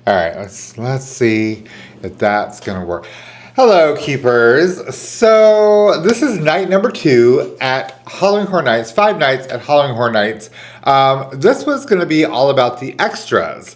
All right, let's see if that's gonna work. Hello, keepers. So this is night number 2 at Halloween Horror Nights. 5 nights at Halloween Horror Nights. This was gonna be all about the extras.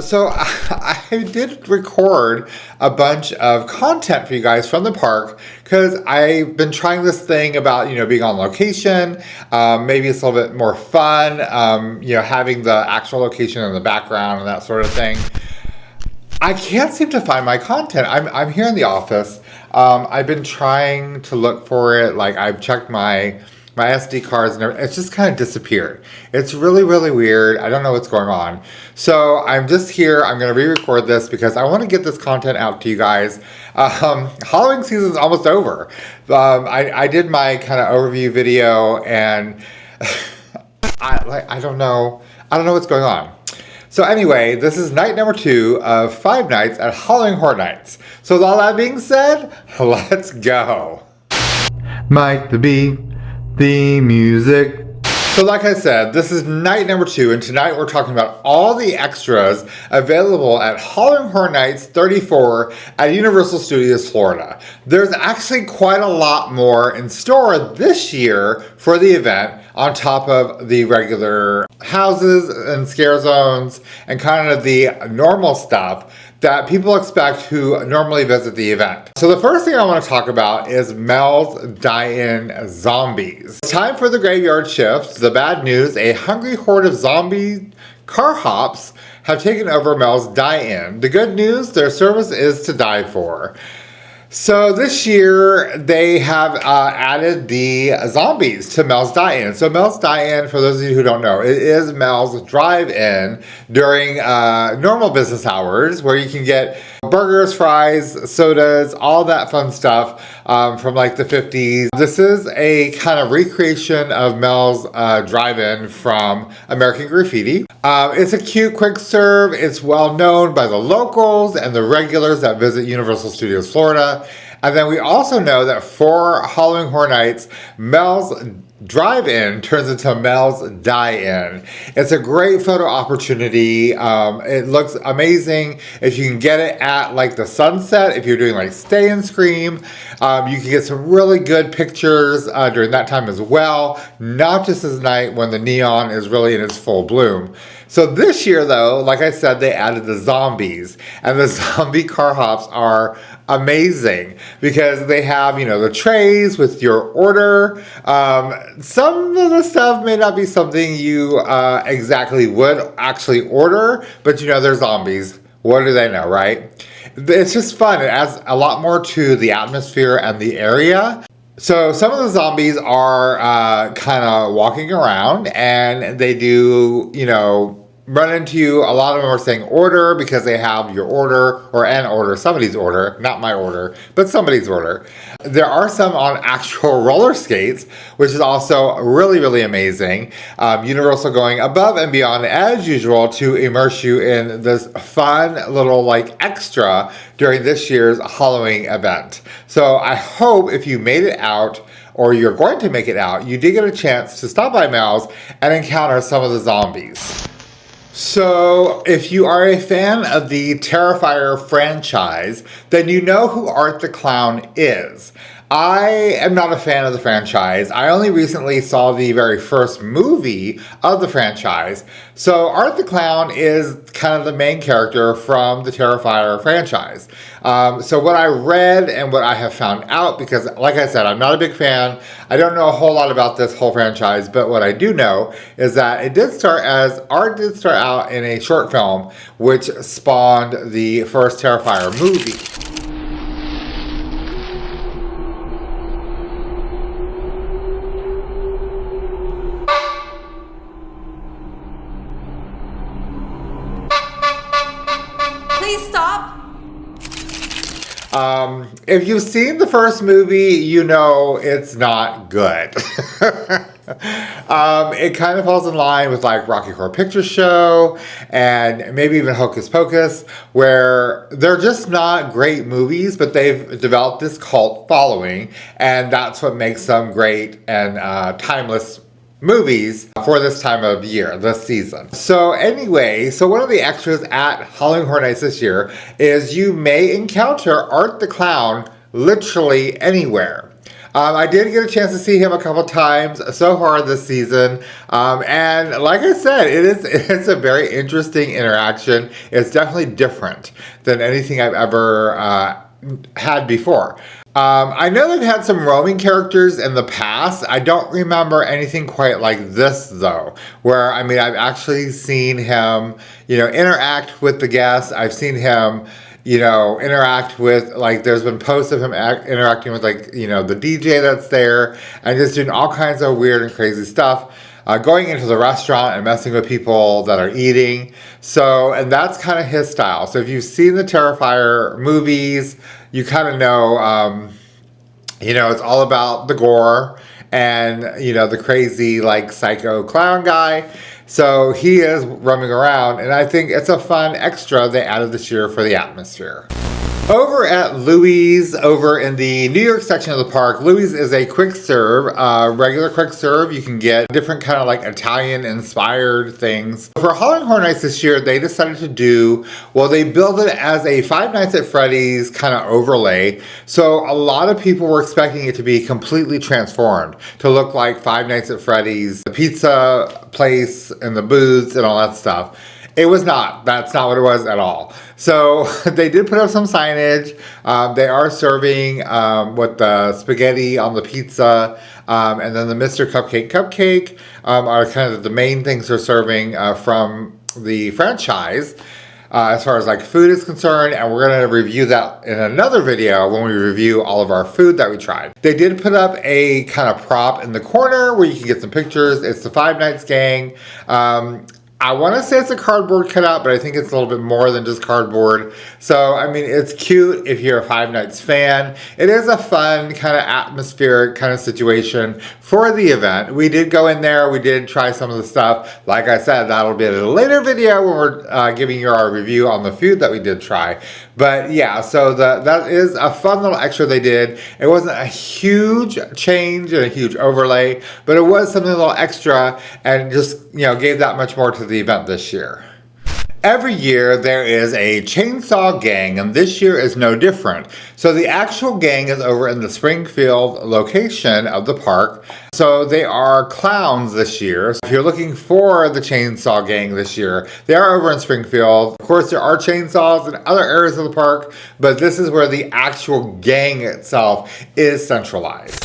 So I did record a bunch of content for you guys from the park because I've been trying this thing about, being on location. Maybe it's a little bit more fun, having the actual location in the background and that sort of thing. I can't seem to find my content. I'm here in the office. I've been trying to look for it. Like I've checked my SD cards and everything. It's just kind of disappeared. It's really, really weird. I don't know what's going on. So I'm just here. I'm going to re-record this because I want to get this content out to you guys. Halloween season's almost over. I did my kind of overview video and I don't know what's going on. So anyway, this is night number 2 of 5 nights at Halloween Horror Nights. So with all that being said, let's go. Mike the Bee. The music. So like I said, this is night number 2, and tonight we're talking about all the extras available at Halloween Horror Nights 34 at Universal Studios Florida. There's actually quite a lot more in store this year for the event on top of the regular houses and scare zones and kind of the normal stuff that people expect who normally visit the event. So the first thing I want to talk about is Mel's Die-In Zombies. It's time for the graveyard shift. The bad news, a hungry horde of zombie car hops have taken over Mel's Die-In. The good news, their service is to die for. So this year they have added the zombies to Mel's Die-In. So Mel's Die-In, for those of you who don't know, it is Mel's drive-in during normal business hours where you can get burgers, fries, sodas, all that fun stuff from like the 50s. This is a kind of recreation of Mel's drive-in from American Graffiti. It's a cute quick serve. It's well known by the locals and the regulars that visit Universal Studios Florida. And then we also know that for Halloween Horror Nights, Mel's Drive-In turns into Mel's Die-In. It's a great photo opportunity. It looks amazing. If you can get it at like the sunset, if you're doing like Stay and Scream, you can get some really good pictures during that time as well. Not just this night when the neon is really in its full bloom. So this year though, like I said, they added the zombies, and the zombie car hops are amazing because they have, the trays with your order. Some of the stuff may not be something you exactly would actually order, but they're zombies. What do they know, right? It's just fun. It adds a lot more to the atmosphere and the area. So some of the zombies are kind of walking around, and they do, run into you. A lot of them are saying order because they have your order or an order, somebody's order, not my order, but somebody's order. There are some on actual roller skates, which is also really, really amazing. Universal going above and beyond as usual to immerse you in this fun little extra during this year's Halloween event. So I hope if you made it out or you're going to make it out, you did get a chance to stop by Mel's and encounter some of the zombies. So, if you are a fan of the Terrifier franchise, then you know who Art the Clown is. I am not a fan of the franchise. I only recently saw the very first movie of the franchise. So Art the Clown is kind of the main character from the Terrifier franchise. So what I read and what I have found out, because like I said, I'm not a big fan. I don't know a whole lot about this whole franchise, but what I do know is that Art did start out in a short film, which spawned the first Terrifier movie. Please stop. If you've seen the first movie, you know it's not good. It kind of falls in line with Rocky Horror Picture Show and maybe even Hocus Pocus, where they're just not great movies, but they've developed this cult following, and that's what makes them great and timeless movies for this time of year, this season. So anyway, so one of the extras at Halloween Horror Nights this year is you may encounter Art the Clown literally anywhere. I did get a chance to see him a couple times so far this season, and like I said, it's a very interesting interaction. It's definitely different than anything I've ever had before. I know they've had some roaming characters in the past. I don't remember anything quite like this though, where I've actually seen him, interact with the guests. I've seen him, interact with, like, there's been posts of him interacting with, like, the DJ that's there and just doing all kinds of weird and crazy stuff. Going into the restaurant and messing with people that are eating. So, and that's kind of his style. So if you've seen the Terrifier movies, you kind of know, it's all about the gore and, the crazy, like, psycho clown guy. So he is roaming around, and I think it's a fun extra they added this year for the atmosphere. Over at Louie's, over in the New York section of the park, Louie's is a quick serve, regular quick serve. You can get different kind of like Italian inspired things. For Halloween Horror Nights this year, they decided to do, they built it as a Five Nights at Freddy's kind of overlay. So a lot of people were expecting it to be completely transformed, to look like Five Nights at Freddy's, the pizza place and the booths and all that stuff. It was not. That's not what it was at all. So they did put up some signage. They are serving with the spaghetti on the pizza, and then the Mr. Cupcake are kind of the main things they're serving from the franchise. As far as like food is concerned, and we're going to review that in another video when we review all of our food that we tried. They did put up a kind of prop in the corner where you can get some pictures. It's the Five Nights gang. I want to say it's a cardboard cutout, but I think it's a little bit more than just cardboard. So, it's cute if you're a Five Nights fan. It is a fun, kind of atmospheric kind of situation for the event. We did go in there. We did try some of the stuff. Like I said, that'll be in a later video when we're giving you our review on the food that we did try. But yeah, so that is a fun little extra they did. It wasn't a huge change and a huge overlay, but it was something a little extra and just, gave that much more to the event this year. Every year there is a chainsaw gang, and this year is no different. So the actual gang is over in the Springfield location of the park. So they are clowns this year. So if you're looking for the chainsaw gang this year, they are over in Springfield. Of course, there are chainsaws in other areas of the park, but this is where the actual gang itself is centralized.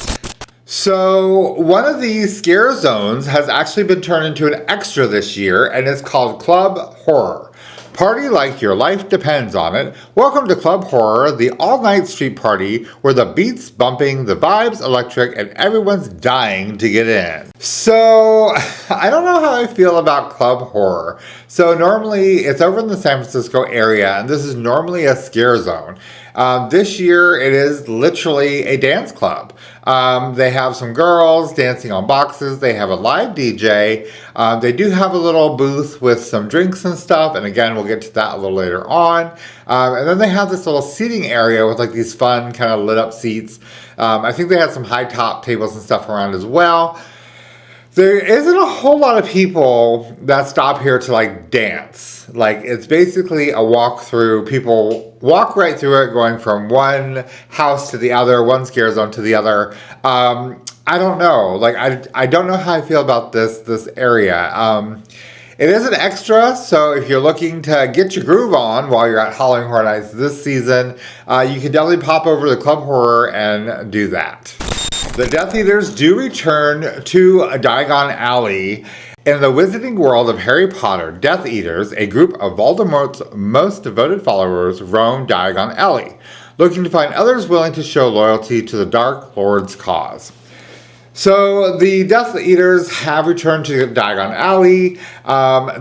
So one of these scare zones has actually been turned into an extra this year, and it's called Club Horror. Party like your life depends on it. Welcome to Club Horror, the all-night street party where the beats bumping, the vibes electric, and everyone's dying to get in. So I don't know how I feel about Club Horror. So normally it's over in the San Francisco area, and this is normally a scare zone. This year it is literally a dance club. They have some girls dancing on boxes. They have a live DJ. They do have a little booth with some drinks and stuff. And again, we'll get to that a little later on. And then they have this little seating area with like these fun kind of lit up seats. I think they had some high top tables and stuff around as well. There isn't a whole lot of people that stop here to like dance. Like it's basically a walkthrough. People walk right through it, going from one house to the other, one scare zone to the other. I don't know. Like I don't know how I feel about this area. It is an extra, so if you're looking to get your groove on while you're at Halloween Horror Nights this season, you can definitely pop over to Club Horror and do that. The Death Eaters do return to Diagon Alley. In the wizarding world of Harry Potter, Death Eaters, a group of Voldemort's most devoted followers, roam Diagon Alley, looking to find others willing to show loyalty to the Dark Lord's cause. So the Death Eaters have returned to Diagon Alley.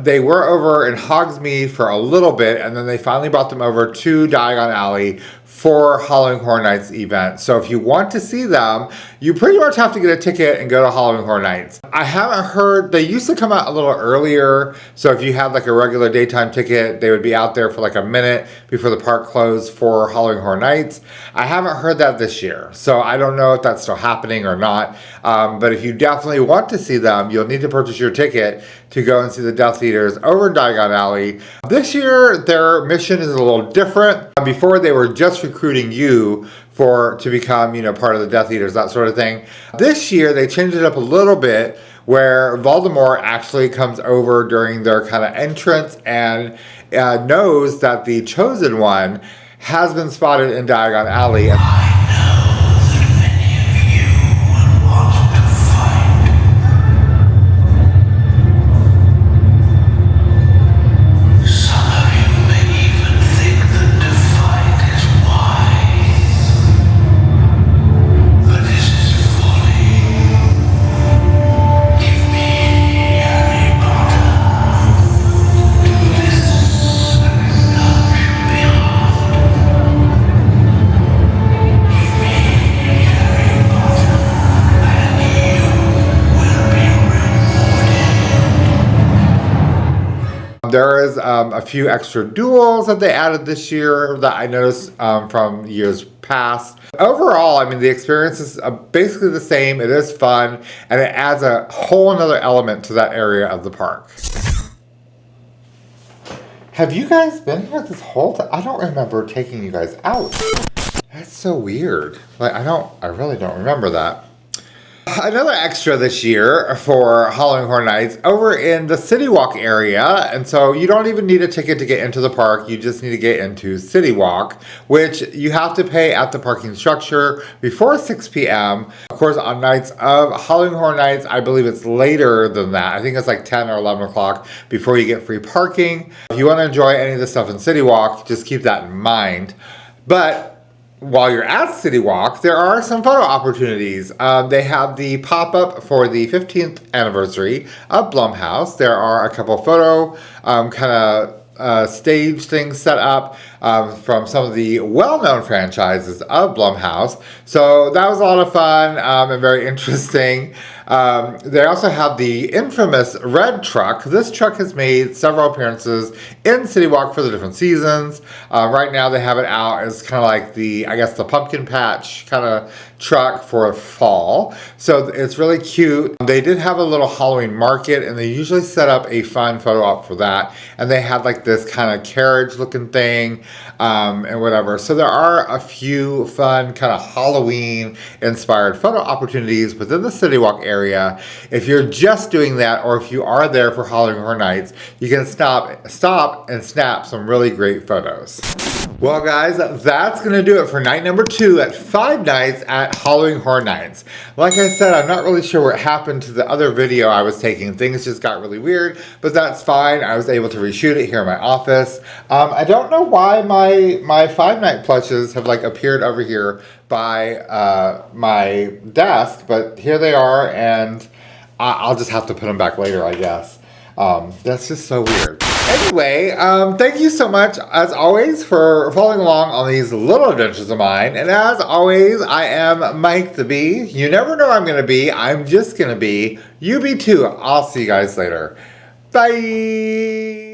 They were over in Hogsmeade for a little bit, and then they finally brought them over to Diagon Alley for Halloween Horror Nights event. So if you want to see them, you pretty much have to get a ticket and go to Halloween Horror Nights. I haven't heard, they used to come out a little earlier. So if you had like a regular daytime ticket, they would be out there for like a minute before the park closed for Halloween Horror Nights. I haven't heard that this year. So I don't know if that's still happening or not. But if you definitely want to see them, you'll need to purchase your ticket to go and see the Death Eaters over in Diagon Alley. This year, their mission is a little different. Before, they were just recruiting you to become, part of the Death Eaters, that sort of thing. This year, they changed it up a little bit, where Voldemort actually comes over during their kind of entrance and knows that the Chosen One has been spotted in Diagon Alley. There is a few extra duels that they added this year that I noticed from years past. Overall, I mean, the experience is basically the same. It is fun, and it adds a whole another element to that area of the park. Have you guys been here this whole time? I don't remember taking you guys out. That's so weird. Like, I really don't remember that. Another extra this year for Halloween Horror Nights over in the City Walk area, and so you don't even need a ticket to get into the park, you just need to get into City Walk, which you have to pay at the parking structure before 6 p.m. Of course, on nights of Halloween Horror Nights, I believe it's later than that. I think it's like 10 or 11 o'clock before you get free parking. If you want to enjoy any of the stuff in City Walk, just keep that in mind. But while you're at City Walk, there are some photo opportunities. They have the pop-up for the 15th anniversary of Blumhouse. There are a couple photo stage things set up from some of the well-known franchises of Blumhouse. So that was a lot of fun and very interesting. They also have the infamous red truck. This truck has made several appearances in City Walk for the different seasons. Right now they have it out as kind of like the pumpkin patch kind of truck for fall. So it's really cute. They did have a little Halloween market, and they usually set up a fun photo op for that. And they had like this kind of carriage looking thing and whatever. So there are a few fun kind of Halloween inspired photo opportunities within the City Walk area. If you're just doing that, or if you are there for Halloween Horror Nights, you can stop and snap some really great photos. Well guys, that's going to do it for night number 2 at 5 nights at Halloween Horror Nights. Like I said, I'm not really sure what happened to the other video I was taking. Things just got really weird, but that's fine. I was able to reshoot it here in my office. I don't know why my 5 night plushes have like appeared over here by my desk, but here they are, and I'll just have to put them back later, I guess. That's just so weird. Anyway, thank you so much, as always, for following along on these little adventures of mine. And as always, I am Mike the Bee. You never know where I'm going to be. I'm just going to be. You be too. I'll see you guys later. Bye.